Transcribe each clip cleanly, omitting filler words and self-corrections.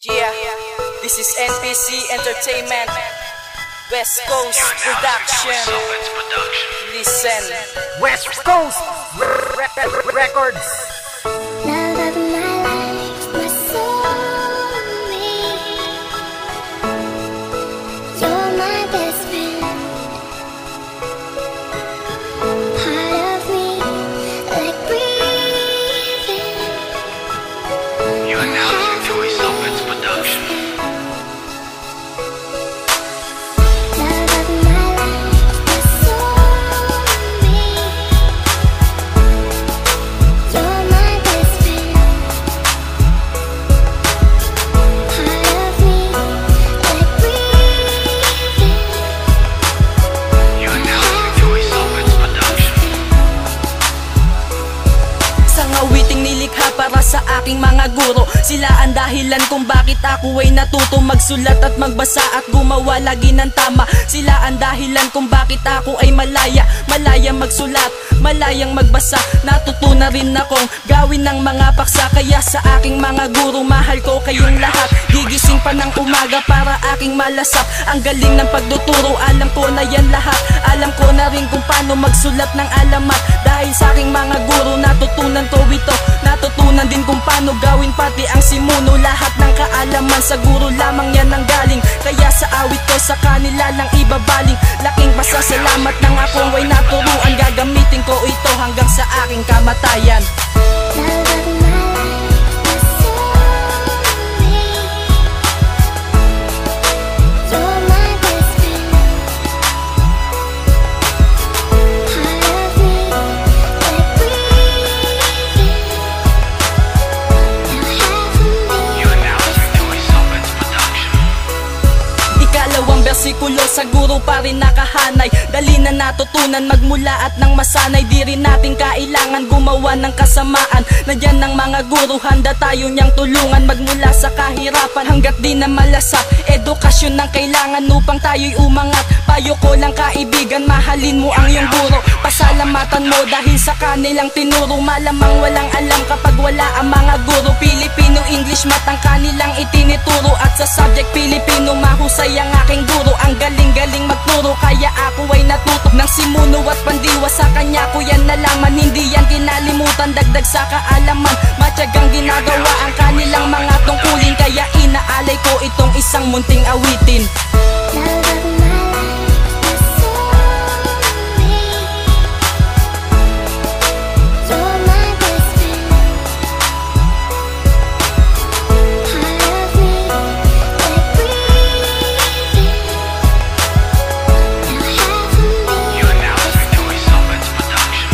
Yeah, this is NPC Entertainment, West Coast Production. Listen, West Coast Records. Love of my life, my soulmate. You're my best friend. Part of me, like breathing. You are now listening to a Soulmates production. Love of my life, my soulmate. You're my best friend. Part of me, like breathing. You are now listening to a Soulmates production. isang awiting nilikha para sa aking mga guro. Sila ang dahilan kung bakit ako ay natuto magsulat at magbasa at gumawa lagi ng tama. Sila ang dahilan kung bakit ako ay malayang magsulat, malayang magbasa. Natutunan rin akong gawin ng mga paksa. Kaya sa aking mga guro, mahal ko kayong lahat. Gigising pa ng umaga para aking malasap. Ang galing ng pagtuturo, alam ko na yan lahat. Alam ko na rin kung paano magsulat ng alamat. Dahil sa aking mga guro, natutunan ko ito. Natutunan din kung paano gawin pati ang simuno. Lahat ng kaalaman sa guro lamang yan ang galing. Kaya sa awit ko sa kanila lang ibabaling. Laking pasasalamat ng akong way naturuan. Gagamitin ko ito hanggang sa aking kamatayan. Love of my life, my soulmate. You're my best friend. Part of me, like breathing. Now half of me. You are now listening to a Soulmates production. Ikalawang bersikulo sa guro pa rin nakahanay. Dali na natutunan magmula at nang masanay. Di rin natin kailangan gumawa ng kasamaan. Nandiyan ng mga guro, handa tayo niyang tulungan. Magmula sa kahirapan hanggat di na malasap. Edukasyon ang kailangan upang tayo'y umangat. Payo ko lang kaibigan, mahalin mo ang iyong guro. Pasalamatan mo dahil sa kanilang tinuro. Malamang walang alam kapag wala ang mga guro. Pilipino, English, math ang kanilang itinituro. At sa subject Pilipino, mahusay ang aking guro. Ang galing-galing magturo, kaya ako ay natuto ng simuno at pandiwa. Sa kanya ko yan nalaman, hindi yan kinalimutan. Dagdag sa kaalaman, matyagang ginagawa ang kanilang mga tungkulin. Kaya inaalay ko itong isang munting awitin. Love of my life, my soulmate. You're my best friend. Part of me, like breathing. Now half of me. You are now listening to a Soulmates production.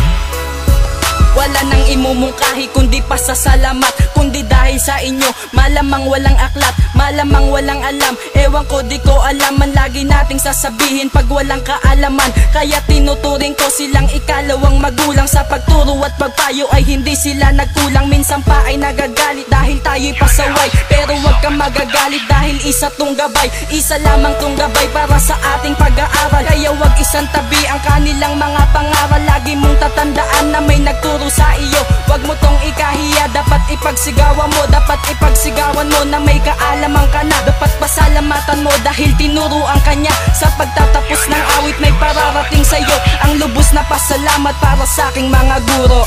Wala nang imumungkahi kundi pasasalamat. Kundi dahil sa inyo, malamang walang aklat, malamang walang alam. Ewan ko, di ko alaman, lagi nating sasabihin pag walang kaalaman. Kaya tinuturing ko silang ikalawang magulang. Sa pagturo at pagpayo ay hindi sila nagkulang. Minsan pa ay nagagalit dahil tayo'y pasaway. Pero wag kang magagalit dahil isa tong gabay. Isa lamang tong gabay para sa ating pag-aaral. Kaya wag isang tabi ang kanilang mga pangaral. Lagi mong tatandaan na may nagturo sa iyo. Wag mo tong ikahiya, dapat ipagsigawan mo. Dapat ipagsigawan mo na may kaalaman ka na. Dapat pasalamatan mo dahil tinuro ang kanya. Sa pagtatapos ng awit may pararating sa'yo ang lubos na pasalamat para sa aking mga guro.